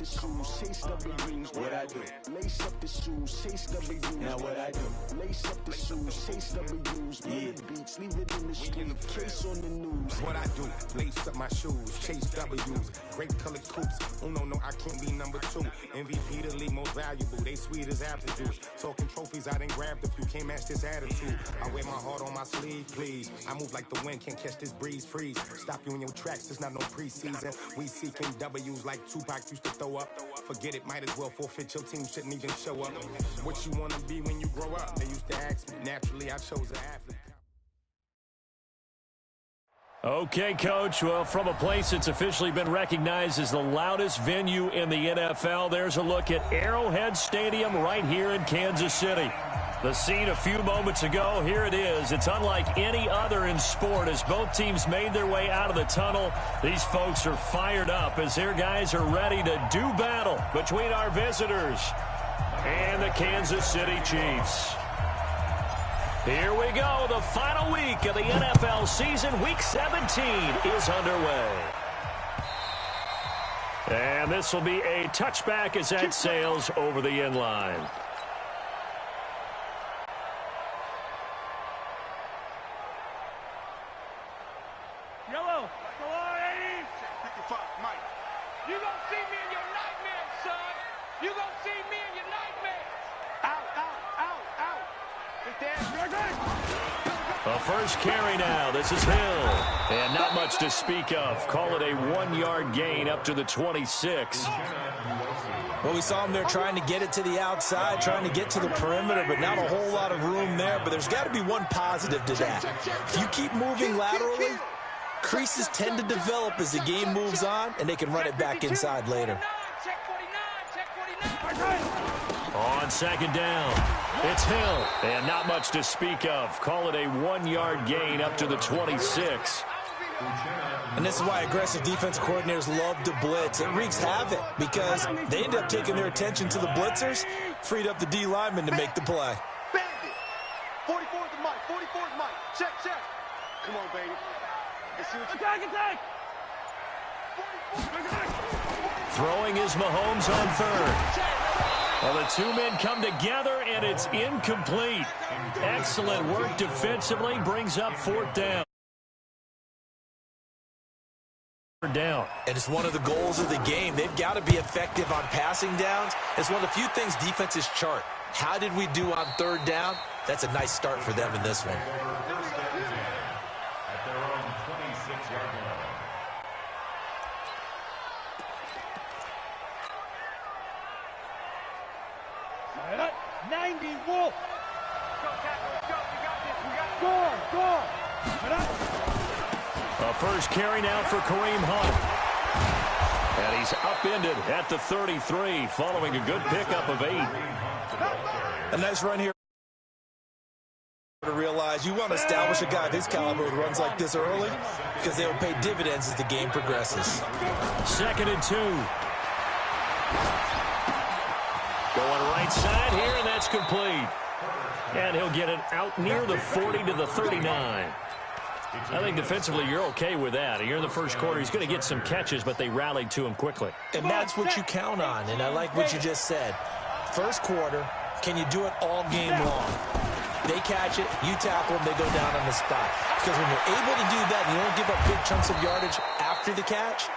the shoes, chase W's. What I do? Lace up the shoes, chase W's. Now what I do? Lace up the shoes, chase W's. Murder beats, leave it in the street, case on the news. What I do? Lace up my shoes, chase W's. Great colored coops. Oh no, I can't be number 2. MVP the league most valuable. They sweet as apple juice. Talking trophies, I didn't grab the few. Can't match this attitude. I wear my heart on my sleeve, please. I move like the wind, can't catch this breeze. Freeze. Stop you in your tracks. It's not no preseason. We seeking W's like Tupac used to throw up. Forget it, might as well forfeit. Your team shouldn't even show up. What you wanna be when you grow up? They used to ask me. Naturally, I chose an athlete. Okay, Coach. Well, from a place that's officially been recognized as the loudest venue in the NFL, there's a look at Arrowhead Stadium right here in Kansas City. The scene a few moments ago, here it is. It's unlike any other in sport as both teams made their way out of the tunnel. These folks are fired up as their guys are ready to do battle between our visitors and the Kansas City Chiefs. Here we go. The final week of the NFL season. Week 17 is underway. And this will be a touchback as that sails over the end line. Yellow. Go on, 80. 55, Mike. You gonna see me in your nightmares, son. You gonna see me in your nightmares. Out. A first carry now. This is Hill. And not much to speak of. Call it a 1-yard gain up to the 26. Well, we saw him there trying to get it to the outside, trying to get to the perimeter, but not a whole lot of room there. But there's got to be one positive to that. If you keep moving laterally, creases tend to develop as the game moves on, and they can run it back inside later. On second down, it's Hill. And not much to speak of. Call it a 1-yard gain up to the 26. And this is why aggressive defense coordinators love to blitz. It wreaks havoc because they end up taking their attention to the blitzers, freed up the D lineman to make the play. Bandit. 44's the Mike. 44's Mike. Check. Come on, baby. Let's see what you attack. Throwing is Mahomes on third. Well, the two men come together, and it's incomplete. Excellent work defensively. Brings up fourth down. And it's one of the goals of the game. They've got to be effective on passing downs. It's one of the few things defenses chart. How did we do on third down? That's a nice start for them in this one. At their own 26-yard line. Set. 90 Wolf. Go. A first carry now for Kareem Hunt. And he's upended at the 33 following a good pickup of 8. A nice run here to realize you want to establish a guy of his caliber who runs like this early because they will pay dividends as the game progresses. Second and 2. Going right side here, and that's complete. And he'll get it out near the 40 to the 39. I think defensively you're okay with that. Here in the first quarter, he's going to get some catches, but they rallied to him quickly. And that's what you count on, and I like what you just said. First quarter, can you do it all game long? They catch it, you tackle them, they go down on the spot. Because when you're able to do that and you don't give up big chunks of yardage after the catch,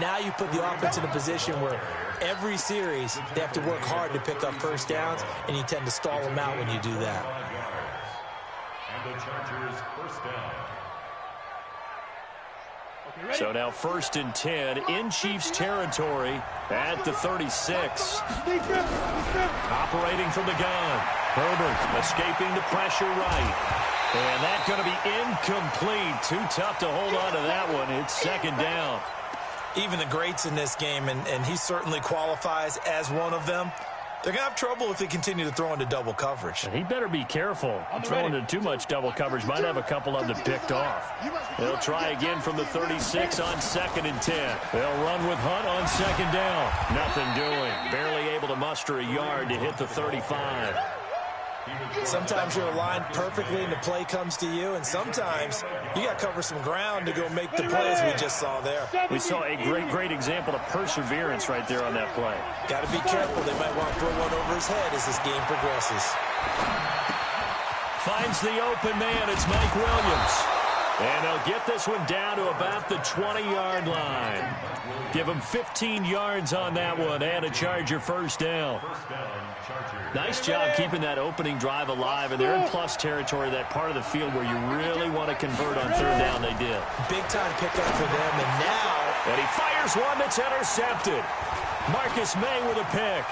now you put the offense in a position where every series they have to work hard to pick up first downs, and you tend to stall them out when you do that. And the Chargers first down. So now first and 10 in Chiefs territory at the 36. Operating from the gun. Herbert escaping the pressure right. And that's going to be incomplete. Too tough to hold on to that one. It's second down. Even the greats in this game, and he certainly qualifies as one of them, they're going to have trouble if they continue to throw into double coverage. He better be careful. Throwing into too much double coverage might have a couple of them picked off. They'll try again from the 36 on second and 10. They'll run with Hunt on second down. Nothing doing. Barely able to muster a yard to hit the 35. Sometimes you're aligned perfectly and the play comes to you, and sometimes you got to cover some ground to go make the plays we just saw there. We saw a great example of perseverance right there on that play. Got to be careful. They might want to throw one over his head as this game progresses. Finds the open man. It's Mike Williams. And they'll get this one down to about the 20-yard line. Give him 15 yards on that one and a Charger first down. Nice job keeping that opening drive alive, and they're in plus territory, that part of the field where you really want to convert on third down. They did. Big-time pickup for them, and now... And he fires one that's intercepted. Marcus May with a pick.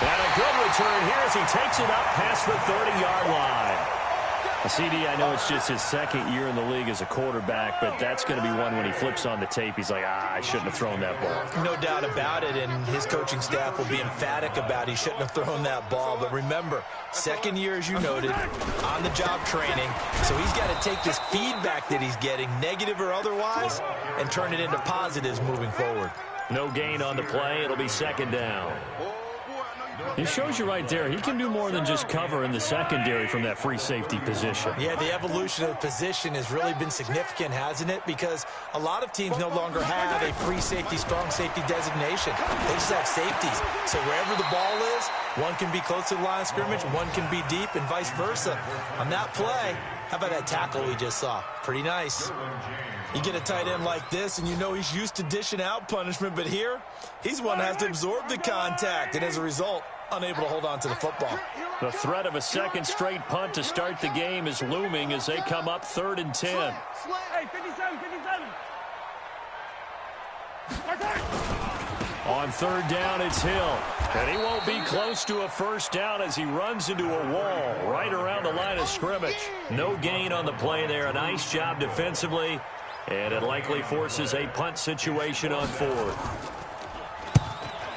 And a good return here as he takes it up past the 30-yard line. CD, I know it's just his second year in the league as a quarterback, but that's going to be one when he flips on the tape, he's like, I shouldn't have thrown that ball. No doubt about it, and his coaching staff will be emphatic about he shouldn't have thrown that ball. But remember, second year, as you noted, on-the-job training, so he's got to take this feedback that he's getting, negative or otherwise, and turn it into positives moving forward. No gain on the play. It'll be second down. It shows you right there, he can do more than just cover in the secondary from that free safety position. Yeah, the evolution of the position has really been significant, hasn't it? Because a lot of teams no longer have a free safety, strong safety designation. They just have safeties. So wherever the ball is, one can be close to the line of scrimmage, one can be deep, and vice versa. On that play, how about that tackle we just saw? Pretty nice. You get a tight end like this, and you know he's used to dishing out punishment, but here, he's one that has to absorb the contact, and as a result, unable to hold on to the football. The threat of a second straight punt to start the game is looming as they come up 3rd and 10. Hey, 57, 57. On third down, it's Hill. And he won't be close to a first down as he runs into a wall right around the line of scrimmage. No gain on the play there. A nice job defensively. And it likely forces a punt situation on 4th.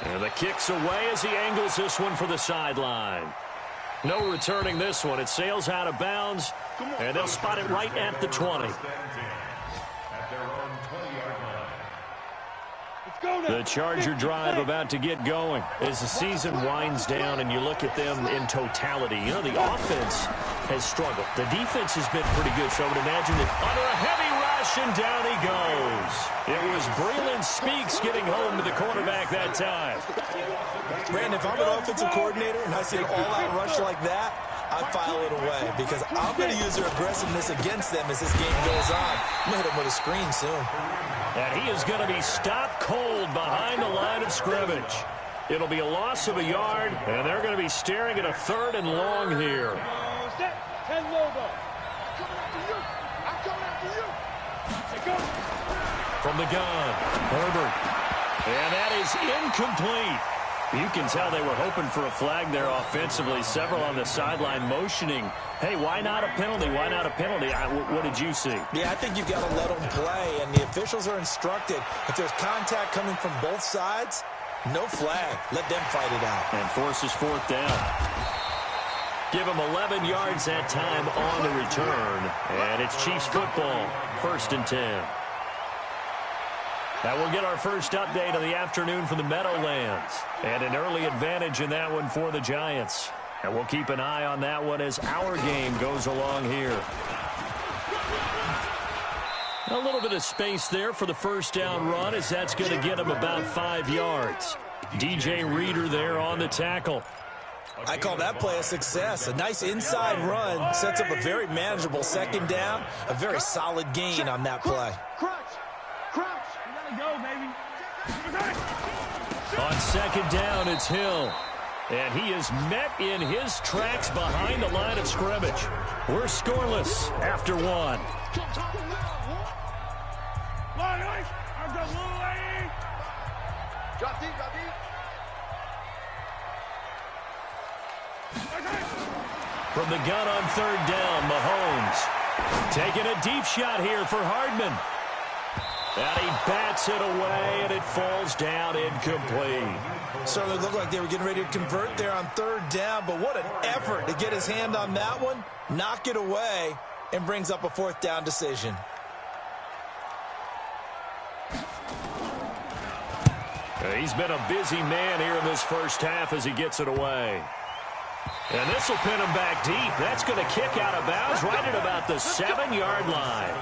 And the kick's away as he angles this one for the sideline. No returning this one. It sails out of bounds, and they'll spot it right at the 20. The Charger drive about to get going as the season winds down and you look at them in totality. You know, the offense has struggled. The defense has been pretty good, so I would imagine that under a heavy rush, and down he goes. It was Breland Speaks getting home to the quarterback that time. Brandon, if I'm an offensive coordinator and I see an all-out rush like that, I file it away because I'm going to use their aggressiveness against them as this game goes on. I'm going to hit them with a screen soon. And he is going to be stopped cold behind the line of scrimmage. It'll be a loss of a yard, and they're going to be staring at a 3rd and long here. Set 10 logo. I'm coming after you. From the gun, Herbert. And that is incomplete. You can tell they were hoping for a flag there offensively. Several on the sideline motioning, hey, why not a penalty? Why not a penalty? What did you see? Yeah, I think you've got to let them play, and the officials are instructed. If there's contact coming from both sides, no flag. Let them fight it out. And forces 4th down. Give them 11 yards that time on the return. And it's Chiefs football, 1st and 10. Now we'll get our first update of the afternoon from the Meadowlands. And an early advantage in that one for the Giants. And we'll keep an eye on that one as our game goes along here. A little bit of space there for the first down run as that's going to get them about 5 yards. DJ Reader there on the tackle. I call that play a success. A nice inside run sets up a very manageable second down. A very solid gain on that play. Go, baby. On second down, it's Hill. And he is met in his tracks behind the line of scrimmage. We're scoreless after 1. From the gun on third down, Mahomes taking a deep shot here for Hardman. And he bats it away, and it falls down incomplete. Certainly looked like they were getting ready to convert there on third down, but what an effort to get his hand on that one, knock it away, and brings up a 4th down decision. He's been a busy man here in this first half as he gets it away. And this will pin him back deep. That's going to kick out of bounds right at about the 7-yard line.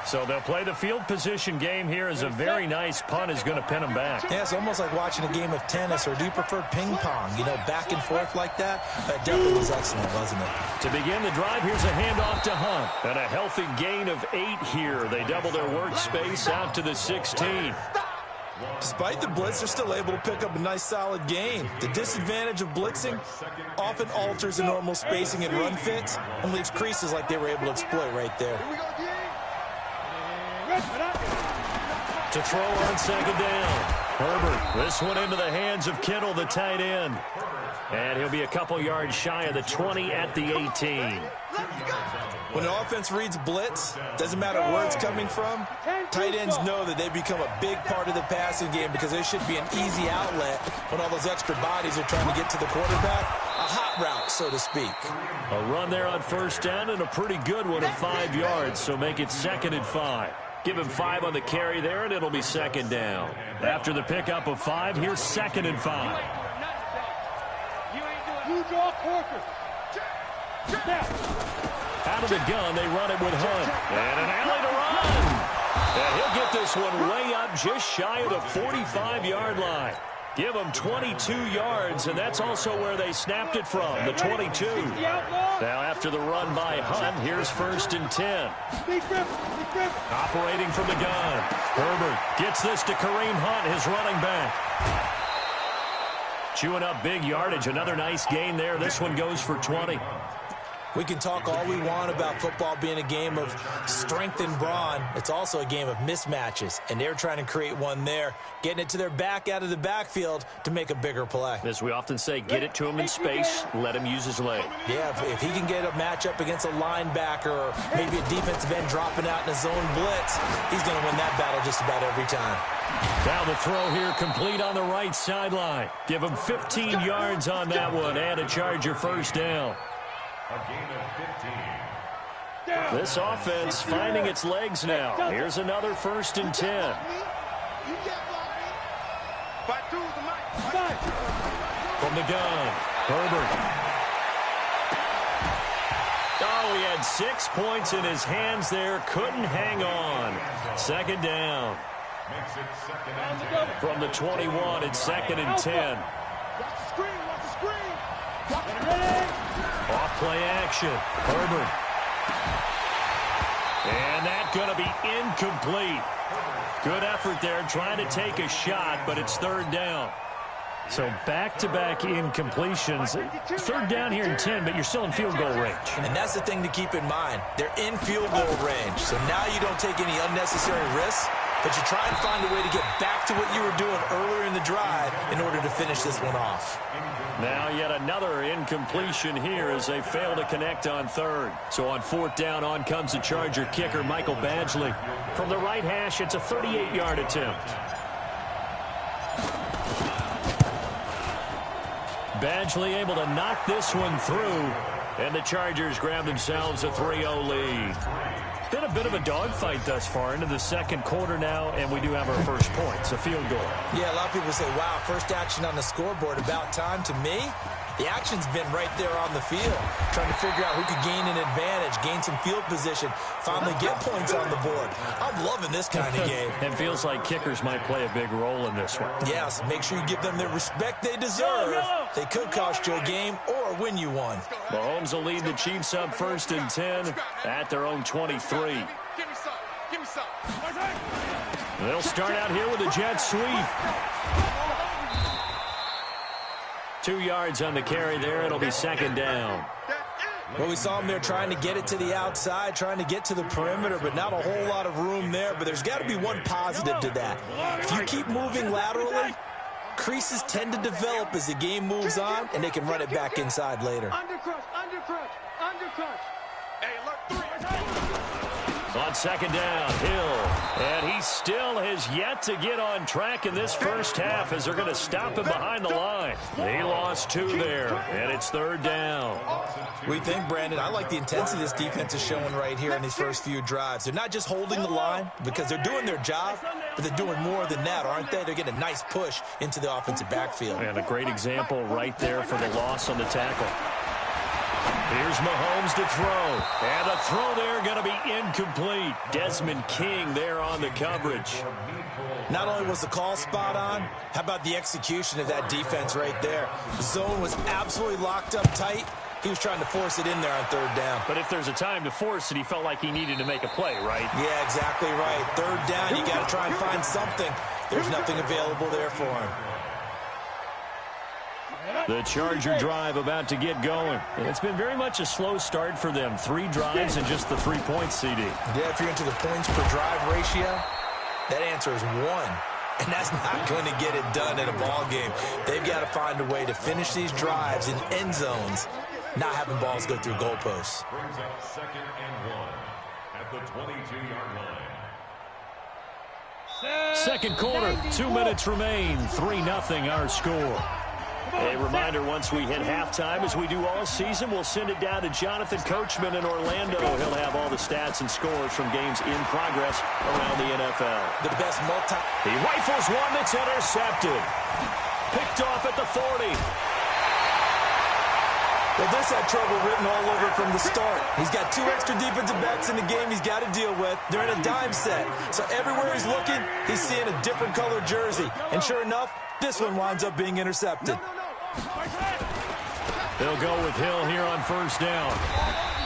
So they'll play the field position game here as a very nice punt is going to pin him back. Yeah, it's almost like watching a game of tennis, or do you prefer ping pong? You know, back and forth like that? That definitely was excellent, wasn't it? To begin the drive, here's a handoff to Hunt. And a healthy gain of 8 here. They double their workspace out to the 16. Despite the blitz, they're still able to pick up a nice solid gain. The disadvantage of blitzing often alters the normal spacing and run fits and leaves creases like they were able to exploit right there. To throw on second down. Herbert, this one into the hands of Kittle, the tight end. And he'll be a couple yards shy of the 20 at the 18. When an offense reads blitz, doesn't matter where it's coming from, tight ends know that they become a big part of the passing game because they should be an easy outlet when all those extra bodies are trying to get to the quarterback. A hot route, so to speak. A run there on first down and a pretty good one at 5 yards, so make it 2nd and 5. Give him 5 on the carry there, and it'll be 2nd down. After the pickup of 5, here's 2nd and 5. Out of the gun, they run it with Hunt. And an alley to run. And he'll get this one way up just shy of the 45-yard line. Give them 22 yards, and that's also where they snapped it from, the 22. Now after the run by Hunt, here's 1st and 10. Operating from the gun. Herbert gets this to Kareem Hunt, his running back. Chewing up big yardage. Another nice gain there. This one goes for 20. We can talk all we want about football being a game of strength and brawn. It's also a game of mismatches, and they're trying to create one there, getting it to their back out of the backfield to make a bigger play. As we often say, get it to him in space, let him use his leg. Yeah, if he can get a matchup against a linebacker or maybe a defensive end dropping out in a zone blitz, he's going to win that battle just about every time. Down the throw here, complete on the right sideline. Give him 15 yards on that one and a Charger first down. A gain of 15. This offense finding its legs now. Here's another 1st and 10. From the gun, Herbert. Oh, he had 6 points in his hands there. Couldn't hang on. 2nd down. Makes it 2nd and 10. From the 21, it's 2nd and 10. Off play action. Herbert. And that's going to be incomplete. Good effort there trying to take a shot, but it's 3rd down. So back-to-back incompletions. 3rd down here in 10, but you're still in field goal range. And that's the thing to keep in mind. They're in field goal range. So now you don't take any unnecessary risks, but you try and find a way to get back to what you were doing earlier in the drive in order to finish this one off. Now yet another incompletion here as they fail to connect on 3rd. So on 4th down, on comes the Charger kicker, Michael Badgley. From the right hash, it's a 38-yard attempt. Badgley able to knock this one through, and the Chargers grab themselves a 3-0 lead. Been a bit of a dogfight thus far into the 2nd quarter now, and we do have our first points, a field goal. Yeah, a lot of people say, wow, first action on the scoreboard, about time. To me, the action's been right there on the field, trying to figure out who could gain an advantage, gain some field position, finally get points on the board. I'm loving this kind of game. It feels like kickers might play a big role in this one. Yes, make sure you give them the respect they deserve. They could cost you a game or win you one. Mahomes will lead the Chiefs up 1st and 10 at their own 23. Give me some. They'll start out here with a jet sweep. 2 yards on the carry there. It'll be 2nd down. Well, we saw them there trying to get it to the outside, trying to get to the perimeter, but not a whole lot of room there. But there's got to be one positive to that. If you keep moving laterally, creases tend to develop as the game moves on, and they can run it back inside later. Undercrush. Hey, look, 3. On second down, Hill. And he still has yet to get on track in this first half as they're going to stop him behind the line. He lost 2 there, and it's third down. We think, Brandon, I like the intensity this defense is showing right here in these first few drives. They're not just holding the line because they're doing their job, but they're doing more than that, aren't they? They're getting a nice push into the offensive backfield. And a great example right there for the loss on the tackle. Here's Mahomes to throw. And the throw there going to be incomplete. Desmond King there on the coverage. Not only was the call spot on, how about the execution of that defense right there? The zone was absolutely locked up tight. He was trying to force it in there on third down. But if there's a time to force it, he felt like he needed to make a play, right? Yeah, exactly right. Third down, you got to try and find something. There's nothing available there for him. The Charger drive about to get going. It's been very much a slow start for them. 3 drives and just the 3 points, CD. Yeah, if you're into the points per drive ratio, that answer is 1. And that's not going to get it done in a ball game. They've got to find a way to finish these drives in end zones, not having balls go through goalposts. Brings up 2nd and 1 at the 22-yard line. Second quarter, 2 minutes remain. 3-0 our score. A reminder, once we hit halftime, as we do all season, we'll send it down to Jonathan Coachman in Orlando. He'll have all the stats and scores from games in progress around the NFL. The best He rifles one that's intercepted. Picked off at the 40. Well, this had trouble written all over from the start. He's got 2 extra defensive backs in the game he's got to deal with. They're in a dime set. So everywhere he's looking, he's seeing a different colored jersey. And sure enough, this one winds up being intercepted. They'll go with Hill here on first down.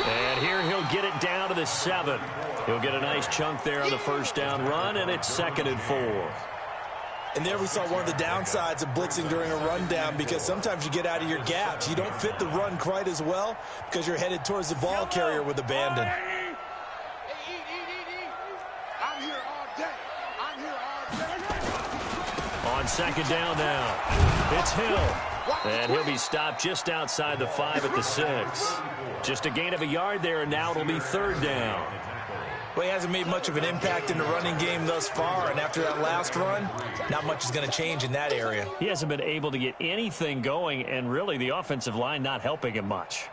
And here he'll get it down to the 7. He'll get a nice chunk there on the first down run, and it's 2nd and 4. And there we saw one of the downsides of blitzing during a rundown, because sometimes you get out of your gaps. You don't fit the run quite as well because you're headed towards the ball carrier with abandon. I'm here all day. I'm here all day. On second down now, it's Hill. And he'll be stopped just outside the 5 at the 6. Just a gain of a yard there, and now it'll be third down. Well, he hasn't made much of an impact in the running game thus far, and after that last run, not much is going to change in that area. He hasn't been able to get anything going, and really the offensive line not helping him much.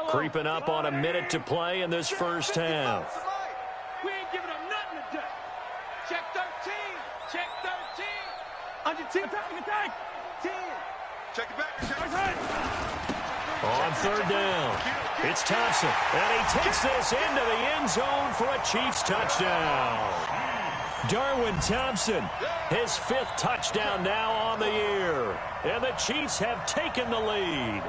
Creeping up on a minute to play in this first half. We ain't giving up nothing today. Check 13. Check 13. Under 10. Attack. 10. Check it back. Check it back. On third down, it's Thompson, and he takes this into the end zone for a Chiefs touchdown. Darwin Thompson, his 5th touchdown now on the year, and the Chiefs have taken the lead.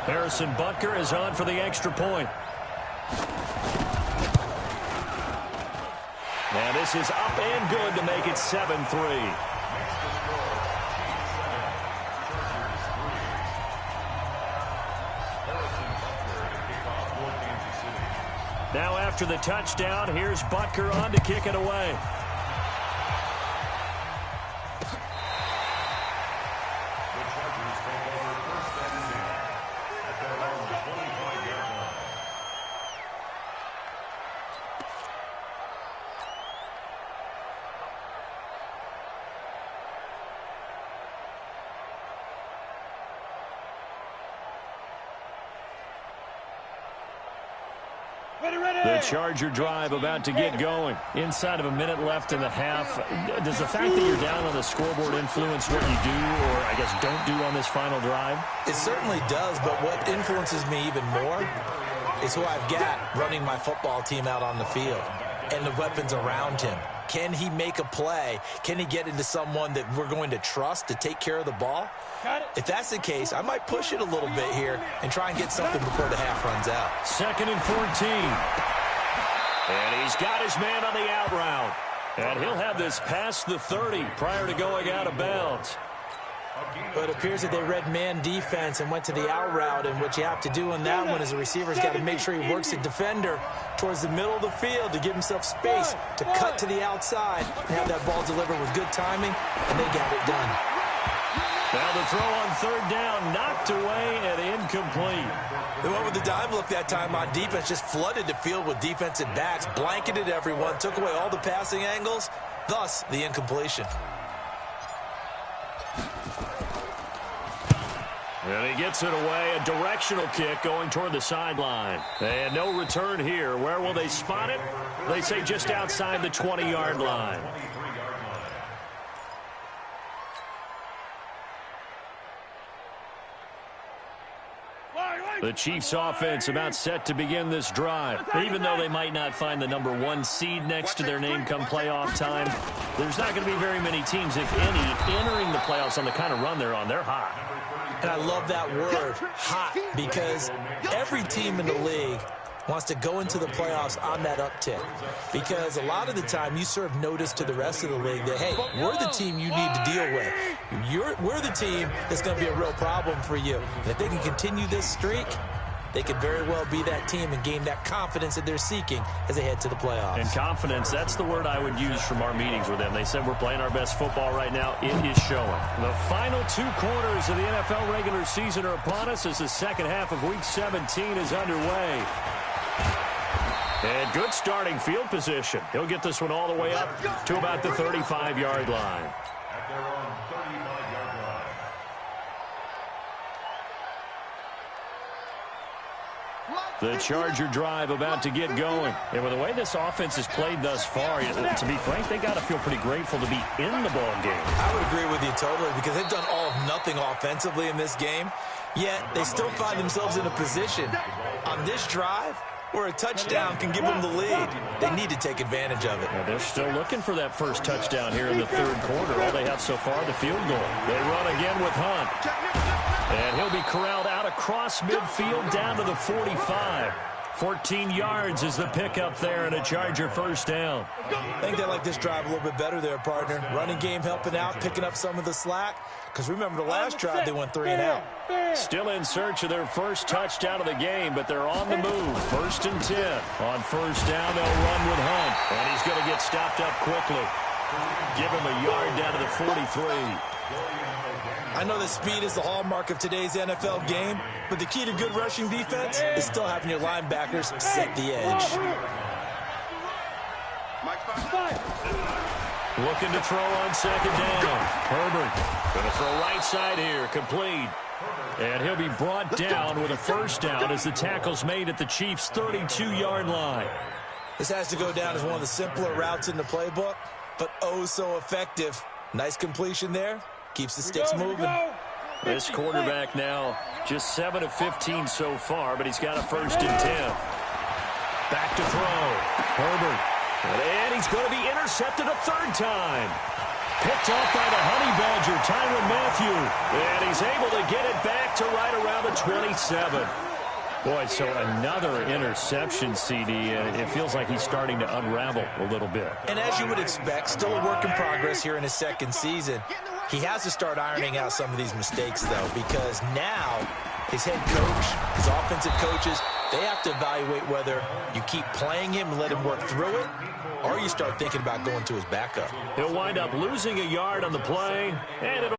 Harrison Butker is on for the extra point. And this is up and good to make it 7-3. Now after the touchdown, here's Butker on to kick it away. The Charger drive about to get going. Inside of a minute left in the half. Does the fact that you're down on the scoreboard influence what you do, or I guess don't do on this final drive? It certainly does, but what influences me even more is who I've got running my football team out on the field and the weapons around him. Can he make a play? Can he get into someone that we're going to trust to take care of the ball? If that's the case, I might push it a little bit here and try and get something before the half runs out. 2nd and 14. And he's got his man on the out route. And he'll have this past the 30 prior to going out of bounds. But it appears that they read man defense and went to the out route, and what you have to do in that one is the receiver's got to make sure he works the defender towards the middle of the field to give himself space to cut to the outside and have that ball delivered with good timing, and they got it done. Now the throw on third down, knocked away and incomplete. They went with the dime look that time on defense, just flooded the field with defensive backs, blanketed everyone, took away all the passing angles, thus the incompletion. And he gets it away, a directional kick going toward the sideline. And no return here. Where will they spot it? They say just outside the 20-yard line. The Chiefs offense about set to begin this drive. Even though they might not find the number 1 seed next to their name come playoff time, there's not going to be very many teams, if any, entering the playoffs on the kind of run they're on. They're hot. And I love that word, hot, because every team in the league wants to go into the playoffs on that uptick. Because a lot of the time you serve notice to the rest of the league that, hey, we're the team you need to deal with. We're the team that's going to be a real problem for you. And if they can continue this streak, they could very well be that team and gain that confidence that they're seeking as they head to the playoffs. And confidence, that's the word I would use from our meetings with them. They said we're playing our best football right now. It is showing. The final 2 quarters of the NFL regular season are upon us as the second half of Week 17 is underway. And good starting field position. He'll get this one all the way up to about the 35-yard line. At their own 35-yard line. The Charger drive about to get going. And with the way this offense has played thus far, to be frank, they got to feel pretty grateful to be in the ball game. I would agree with you totally because they've done all of nothing offensively in this game, yet they still find themselves in a position on this drive where a touchdown can give them the lead. They need to take advantage of it. Well, they're still looking for that first touchdown here in the third quarter. All they have so far, the field goal. They run again with Hunt. And he'll be corralled out across midfield down to the 45. 14 yards is the pickup there and a Charger first down. I think they like this drive a little bit better there, partner. Running game helping out, picking up some of the slack. Because remember the last drive, they went 3 and out. Still in search of their first touchdown of the game, but they're on the move. 1st and 10. On first down, they'll run with Hunt. And he's going to get stopped up quickly. Give him a yard down to the 43. I know that speed is the hallmark of today's NFL game, but the key to good rushing defense is still having your linebackers set the edge. Looking to throw on second down. Herbert going to throw right side here, complete. And he'll be brought down with a first down as the tackle's made at the Chiefs' 32-yard line. This has to go down as one of the simpler routes in the playbook, but oh so effective. Nice completion there. Keeps the sticks moving. This quarterback now just 7 of 15 so far, but he's got a 1st and 10. Back to throw. Herbert. And he's going to be intercepted a 3rd time. Picked off by the Honey Badger, Tyrann Mathieu. And he's able to get it back to right around the 27. Boy, so another interception, CD. It feels like he's starting to unravel a little bit. And as you would expect, still a work in progress here in his 2nd season. He has to start ironing out some of these mistakes, though, because now his head coach, his offensive coaches, they have to evaluate whether you keep playing him and let him work through it, or you start thinking about going to his backup. He'll wind up losing a yard on the play, and it'll